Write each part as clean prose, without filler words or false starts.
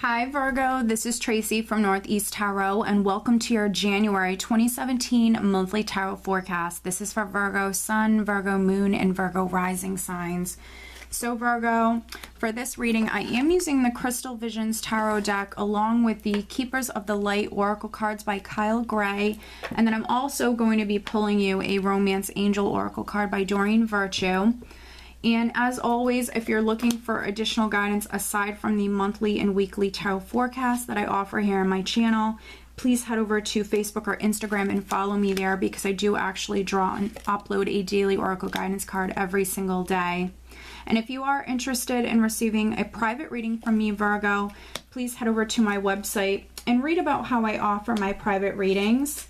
Hi Virgo, this is Tracy from Northeast Tarot and welcome to your January 2017 monthly tarot forecast. This is for Virgo Sun, Virgo Moon, and Virgo Rising signs. So Virgo, for this reading I am using the Crystal Visions Tarot deck along with the Keepers of the Light Oracle cards by Kyle Gray, and then I'm also going to be pulling you a Romance Angel Oracle card by Doreen Virtue. And as always, if you're looking for additional guidance aside from the monthly and weekly tarot forecast that I offer here on my channel, please head over to Facebook or Instagram and follow me there because I do actually draw and upload a daily oracle guidance card every single day. And if you are interested in receiving a private reading from me, Virgo, please head over to my website and read about how I offer my private readings.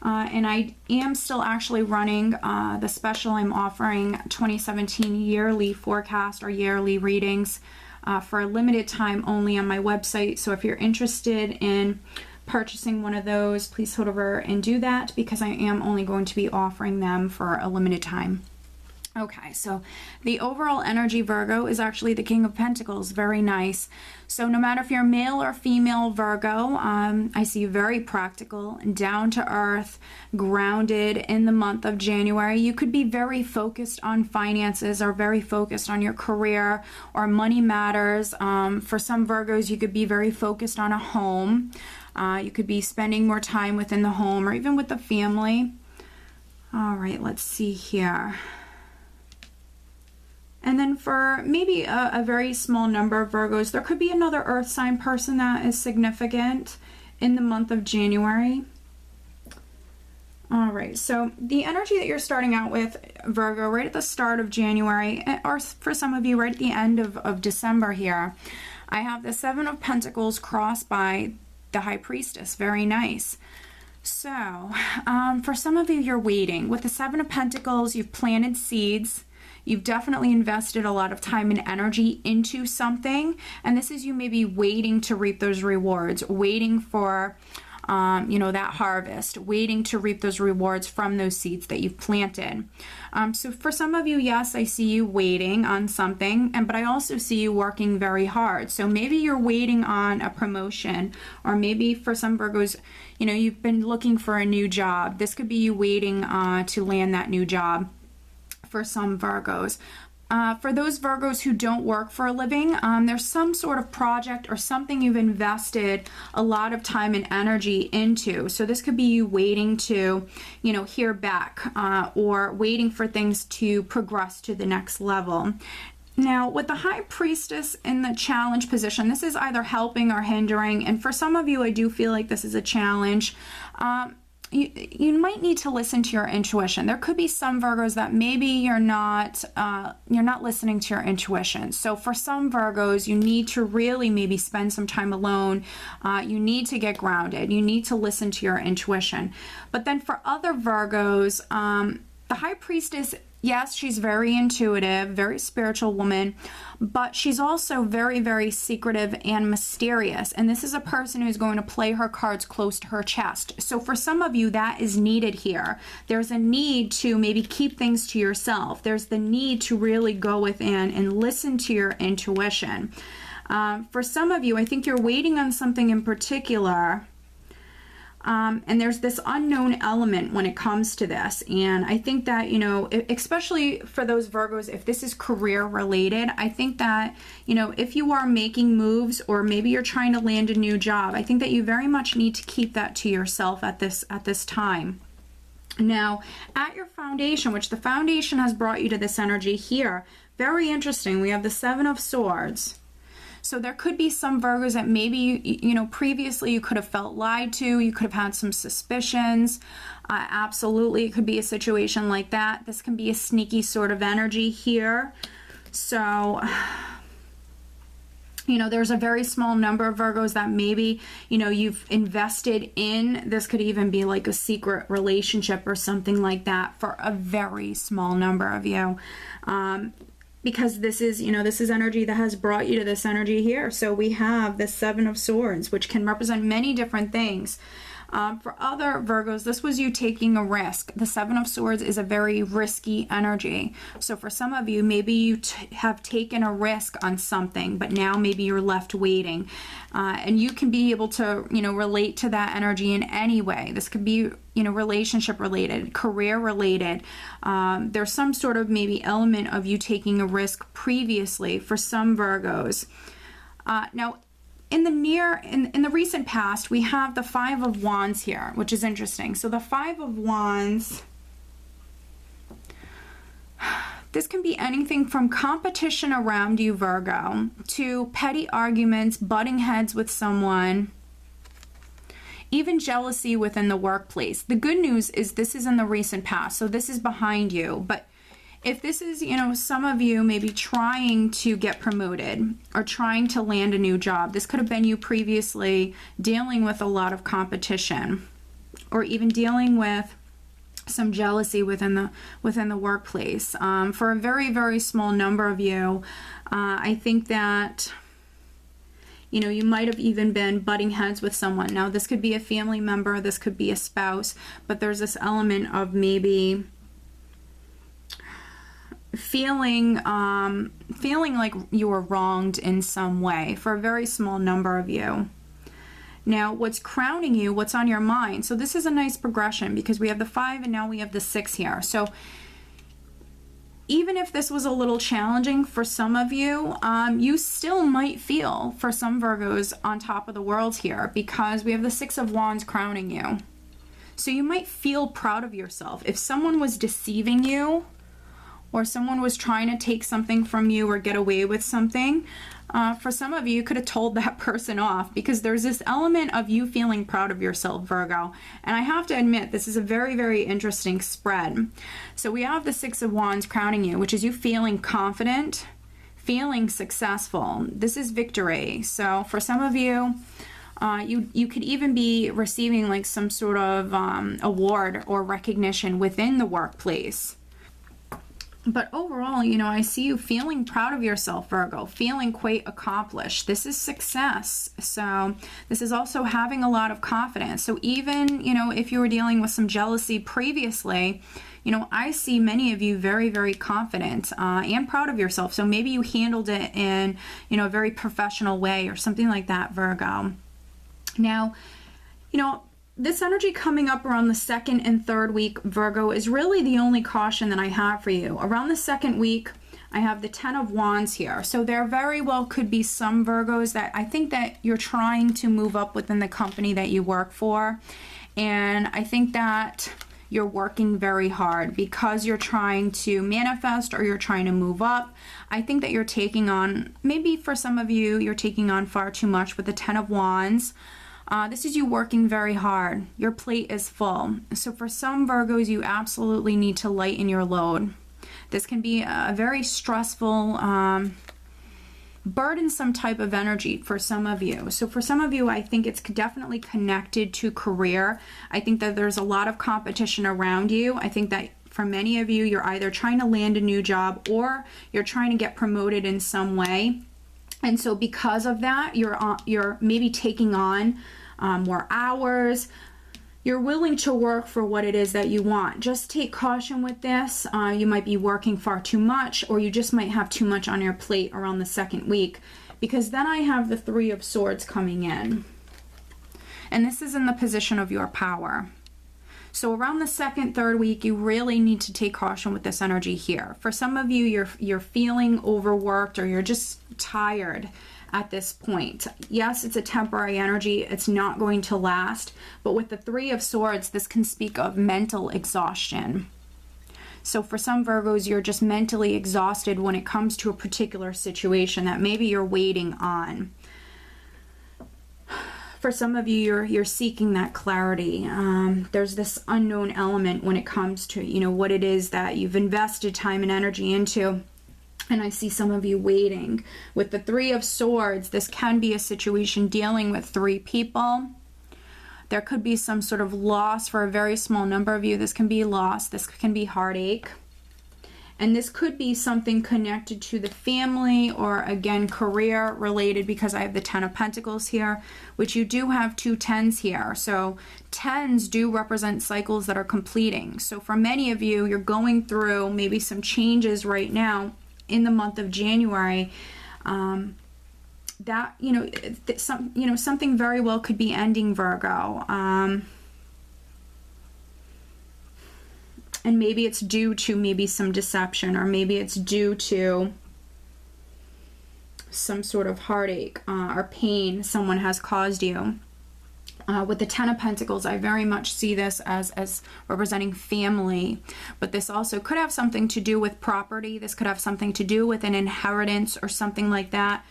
And I am still actually running the special. I'm offering 2017 yearly forecast or yearly readings for a limited time only on my website. So if you're interested in purchasing one of those, please head over and do that because I am only going to be offering them for a limited time. Okay, so the overall energy, Virgo, is actually the King of Pentacles. Very nice. So no matter if you're male or female Virgo, I see you very practical, down to earth, grounded in the month of January. You could be very focused on finances or very focused on your career or money matters. For some Virgos, you could be very focused on a home. You could be spending more time within the home or even with the family. All right, let's see here. And then for maybe a very small number of Virgos, there could be another earth sign person that is significant in the month of January. All right, so the energy that you're starting out with, Virgo, right at the start of January, or for some of you right at the end of December here, I have the Seven of Pentacles crossed by the High Priestess. Very nice. So for some of you, you're waiting. With the Seven of Pentacles, you've planted seeds. You've definitely invested a lot of time and energy into something, and this is you maybe waiting to reap those rewards, waiting for, that harvest, waiting to reap those rewards from those seeds that you've planted. So for some of you, yes, I see you waiting on something, but I also see you working very hard. So maybe you're waiting on a promotion, or maybe for some Virgos, you've been looking for a new job. This could be you waiting to land that new job. For some Virgos. For those Virgos who don't work for a living, there's some sort of project or something you've invested a lot of time and energy into. So this could be you waiting to, hear back or waiting for things to progress to the next level. Now, with the High Priestess in the challenge position, this is either helping or hindering. And for some of you, I do feel like this is a challenge. You might need to listen to your intuition. There could be some Virgos that maybe you're not listening to your intuition. So for some Virgos, you need to really maybe spend some time alone. You need to get grounded. You need to listen to your intuition. But then for other Virgos, the High Priestess, yes, she's very intuitive, very spiritual woman, but she's also very, very secretive and mysterious. And this is a person who's going to play her cards close to her chest. So for some of you, that is needed here. There's a need to maybe keep things to yourself. There's the need to really go within and listen to your intuition. For some of you, I think you're waiting on something in particular. And there's this unknown element when it comes to this. And I think that, especially for those Virgos, if this is career related, I think that, if you are making moves or maybe you're trying to land a new job, I think that you very much need to keep that to yourself at this time. Now, at your foundation, which the foundation has brought you to this energy here, very interesting. We have the Seven of Swords. So there could be some Virgos that maybe, previously you could have felt lied to. You could have had some suspicions. Absolutely, it could be a situation like that. This can be a sneaky sort of energy here. So, there's a very small number of Virgos that maybe, you've invested in. This could even be like a secret relationship or something like that for a very small number of you. Because this is, this is energy that has brought you to this energy here. So we have the Seven of Swords, which can represent many different things. For other Virgos, this was you taking a risk. The Seven of Swords is a very risky energy. So for some of you, maybe you have taken a risk on something, but now maybe you're left waiting. And you can be able to, relate to that energy in any way. This could be, relationship related, career related. There's some sort of maybe element of you taking a risk previously for some Virgos. Now, in the recent past, we have the Five of Wands here, which is interesting. So the Five of Wands, this can be anything from competition around you, Virgo, to petty arguments, butting heads with someone, even jealousy within the workplace. The good news is this is in the recent past, so this is behind you. But if this is, some of you maybe trying to get promoted or trying to land a new job, this could have been you previously dealing with a lot of competition or even dealing with some jealousy within the workplace. For a very, very small number of you, I think that, you might have even been butting heads with someone. Now, this could be a family member, this could be a spouse, but there's this element of maybe feeling like you were wronged in some way for a very small number of you. Now, what's crowning you, what's on your mind? So this is a nice progression because we have the 5 and now we have the 6 here. So even if this was a little challenging for some of you, you still might feel, for some Virgos, on top of the world here because we have the 6 of Wands crowning you. So you might feel proud of yourself. If someone was deceiving you, or someone was trying to take something from you or get away with something, for some of you, you could have told that person off because there's this element of you feeling proud of yourself, Virgo. And I have to admit, this is a very, very interesting spread. So we have the 6 of Wands crowning you, which is you feeling confident, feeling successful. This is victory. So for some of you, you could even be receiving like some sort of award or recognition within the workplace. But overall, I see you feeling proud of yourself, Virgo, feeling quite accomplished. This is success. So this is also having a lot of confidence. So even, if you were dealing with some jealousy previously, I see many of you very, very confident and proud of yourself. So maybe you handled it in, a very professional way or something like that, Virgo. Now, this energy coming up around the 2nd and 3rd week, Virgo, is really the only caution that I have for you. Around the 2nd week, I have the 10 of Wands here. So there very well could be some Virgos that I think that you're trying to move up within the company that you work for. And I think that you're working very hard because you're trying to manifest or you're trying to move up. I think that you're taking on, maybe for some of you, you're taking on far too much with the 10 of Wands. This is you working very hard. Your plate is full. So for some Virgos, you absolutely need to lighten your load. This can be a very stressful, burdensome type of energy for some of you. So for some of you, I think it's definitely connected to career. I think that there's a lot of competition around you. I think that for many of you, you're either trying to land a new job or you're trying to get promoted in some way. And so because of that, you're maybe taking on more hours. You're willing to work for what it is that you want. Just take caution with this. You might be working far too much, or you just might have too much on your plate around the 2nd week, because then I have the 3 of Swords coming in. And this is in the position of your power. So around the 2nd, 3rd week, you really need to take caution with this energy here. For some of you, you're feeling overworked or you're just tired at this point. Yes, it's a temporary energy. It's not going to last. But with the 3 of Swords, this can speak of mental exhaustion. So for some Virgos, you're just mentally exhausted when it comes to a particular situation that maybe you're waiting on. For some of you, you're seeking that clarity. There's this unknown element when it comes to, what it is that you've invested time and energy into. And I see some of you waiting. With the 3 of Swords, this can be a situation dealing with 3 people. There could be some sort of loss for a very small number of you. This can be loss. This can be heartache. And this could be something connected to the family or, again, career related, because I have the 10 of Pentacles here, which you do have 2 10s here. So 10s do represent cycles that are completing. So for many of you, you're going through maybe some changes right now in the month of January. That, something very well could be ending, Virgo. And maybe it's due to maybe some deception, or maybe it's due to some sort of heartache or pain someone has caused you. With the 10 of Pentacles, I very much see this as representing family, but this also could have something to do with property. This could have something to do with an inheritance or something like that.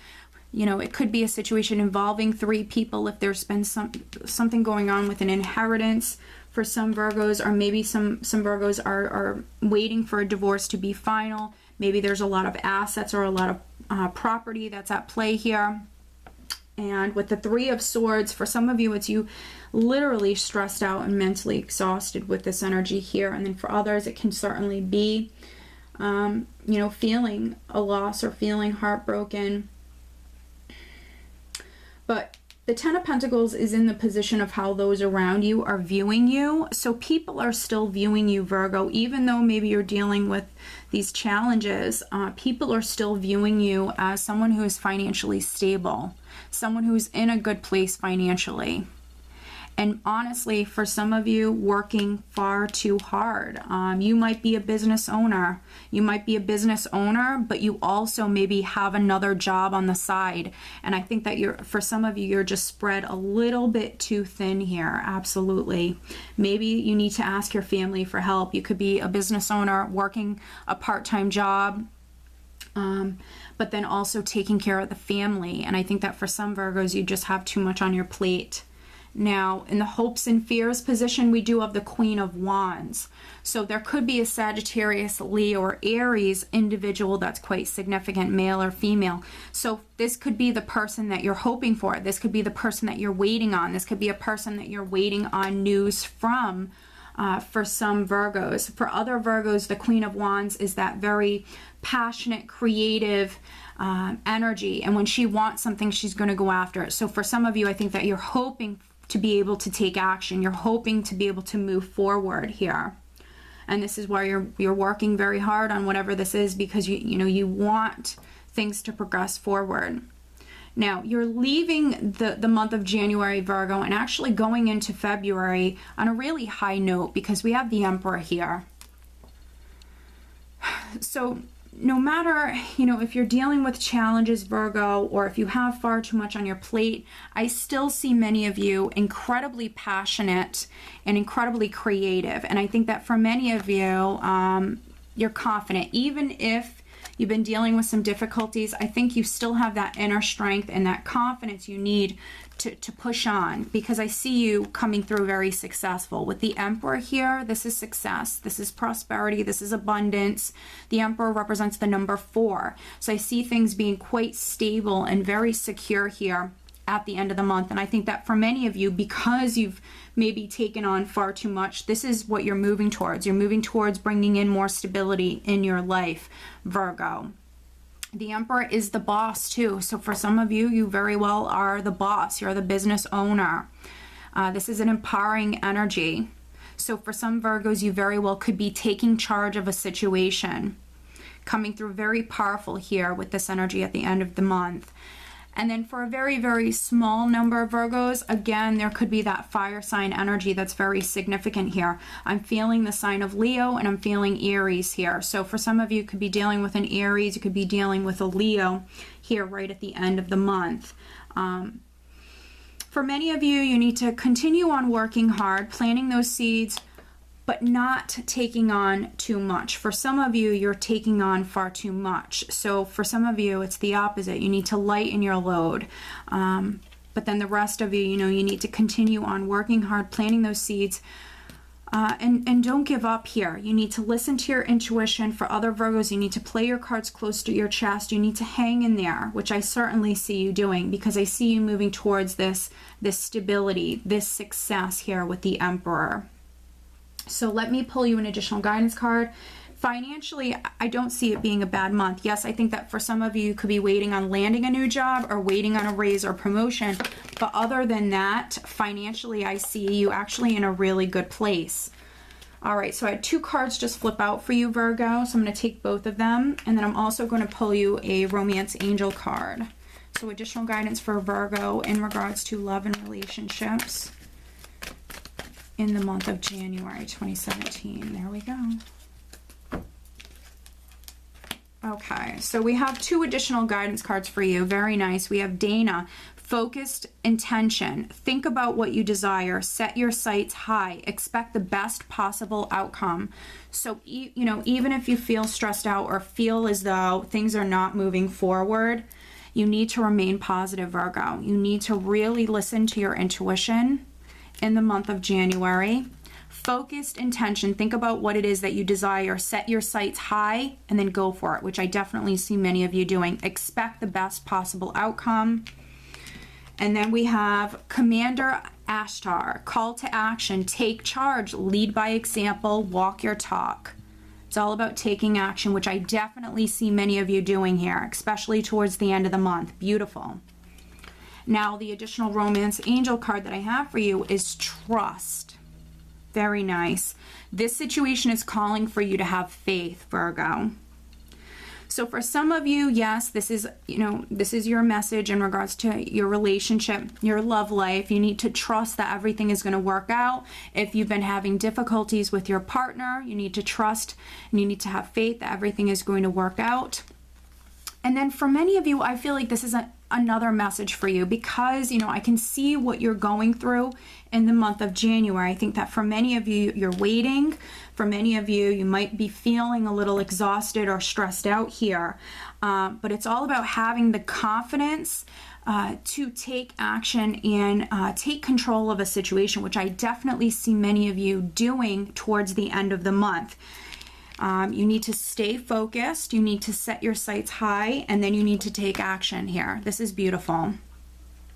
It could be a situation involving 3 people if there's been something going on with an inheritance for some Virgos, or maybe some Virgos are waiting for a divorce to be final. Maybe there's a lot of assets or a lot of property that's at play here. And with the 3 of Swords, for some of you, it's you literally stressed out and mentally exhausted with this energy here. And then for others, it can certainly be, feeling a loss or feeling heartbroken. But the 10 of Pentacles is in the position of how those around you are viewing you. So people are still viewing you, Virgo, even though maybe you're dealing with these challenges. People are still viewing you as someone who is financially stable, someone who's in a good place financially. And honestly, for some of you, working far too hard. You might be a business owner. You might be a business owner, but you also maybe have another job on the side. And I think that for some of you, you're just spread a little bit too thin here. Absolutely. Maybe you need to ask your family for help. You could be a business owner working a part-time job, but then also taking care of the family. And I think that for some Virgos, you just have too much on your plate. Now, in the hopes and fears position, we do have the Queen of Wands. So there could be a Sagittarius, Leo, or Aries individual that's quite significant, male or female. So this could be the person that you're hoping for. This could be the person that you're waiting on. This could be a person that you're waiting on news from. For some Virgos. For other Virgos, the Queen of Wands is that very passionate, creative energy. And when she wants something, she's going to go after it. So for some of you, I think that you're hoping to be able to take action. You're hoping to be able to move forward here. And this is why you're working very hard on whatever this is, because you want things to progress forward. Now, you're leaving the month of January, Virgo, and actually going into February on a really high note, because we have the Emperor here. So no matter, if you're dealing with challenges, Virgo, or if you have far too much on your plate, I still see many of you incredibly passionate and incredibly creative. And I think that for many of you, you're confident. Even if you've been dealing with some difficulties, I think you still have that inner strength and that confidence you need to push on, because I see you coming through very successful. With the Emperor here, this is success, this is prosperity, this is abundance. The Emperor represents the number 4. So I see things being quite stable and very secure here at the end of the month. And I think that for many of you, because you've maybe taken on far too much, this is what you're moving towards. You're moving towards bringing in more stability in your life, Virgo. The Emperor is the boss too. So for some of you, you very well are the boss. You're the business owner. This is an empowering energy. So for some Virgos, you very well could be taking charge of a situation. Coming through very powerful here with this energy at the end of the month. And then for a very, very small number of Virgos, again, there could be that fire sign energy that's very significant here. I'm feeling the sign of Leo, and I'm feeling Aries here. So for some of you, you could be dealing with an Aries, you could be dealing with a Leo here right at the end of the month. For many of you, you need to continue on working hard, planting those seeds, but not taking on too much. For some of you, you're taking on far too much. So for some of you, it's the opposite. You need to lighten your load. But then the rest of you, you need to continue on working hard, planting those seeds, and don't give up here. You need to listen to your intuition. For other Virgos, you need to play your cards close to your chest. You need to hang in there, which I certainly see you doing, because I see you moving towards this stability, this success here with the Emperor. So let me pull you an additional guidance card Financially, I don't see it being a bad month. Yes, I think that for some of you could be waiting on landing a new job or waiting on a raise or promotion. But other than that, financially, I see you actually in a really good place. All right, so I had 2 cards just flip out for you, Virgo. So I'm going to take both of them. And then I'm also going to pull you a romance angel card. So additional guidance for Virgo in regards to love and relationships in the month of January 2017. There we go. Okay, so we have 2 additional guidance cards for you. Very nice. We have Dana, focused intention. Think about what you desire. Set your sights high. Expect the best possible outcome. So, you know, even if you feel stressed out or feel as though things are not moving forward, you need to remain positive, Virgo. You need to really listen to your intuition in the month of January. Focused intention. Think about what it is that you desire. Set your sights high and then go for it, which I definitely see many of you doing. Expect the best possible outcome. And then we have Commander Ashtar. Call to action. Take charge. Lead by example. Walk your talk. It's all about taking action, which I definitely see many of you doing here, especially towards the end of the month. Beautiful. Now, the additional romance angel card that I have for you is trust. Very nice. This situation is calling for you to have faith, Virgo. So for some of you, yes, this is, you know, this is your message in regards to your relationship, your love life. You need to trust that everything is going to work out. If you've been having difficulties with your partner, you need to trust and you need to have faith that everything is going to work out. And then for many of you, I feel like this is another message for you because, you know, I can see what you're going through in the month of January. I think that for many of you, you're waiting. For many of you, you might be feeling a little exhausted or stressed out here. But it's all about having the confidence to take action and take control of a situation, which I definitely see many of you doing towards the end of the month. You need to stay focused, you need to set your sights high, and then you need to take action here. This is beautiful.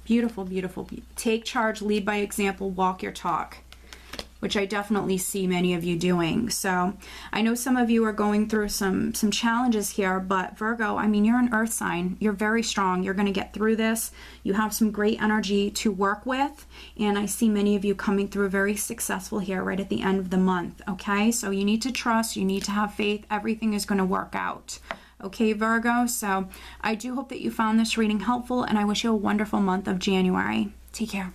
Beautiful, beautiful. Take charge, lead by example, walk your talk, which I definitely see many of you doing. So I know some of you are going through some challenges here, but Virgo, I mean, you're an earth sign. You're very strong. You're going to get through this. You have some great energy to work with, and I see many of you coming through very successful here right at the end of the month, okay? So you need to trust. You need to have faith. Everything is going to work out. Okay, Virgo? So I do hope that you found this reading helpful, and I wish you a wonderful month of January. Take care.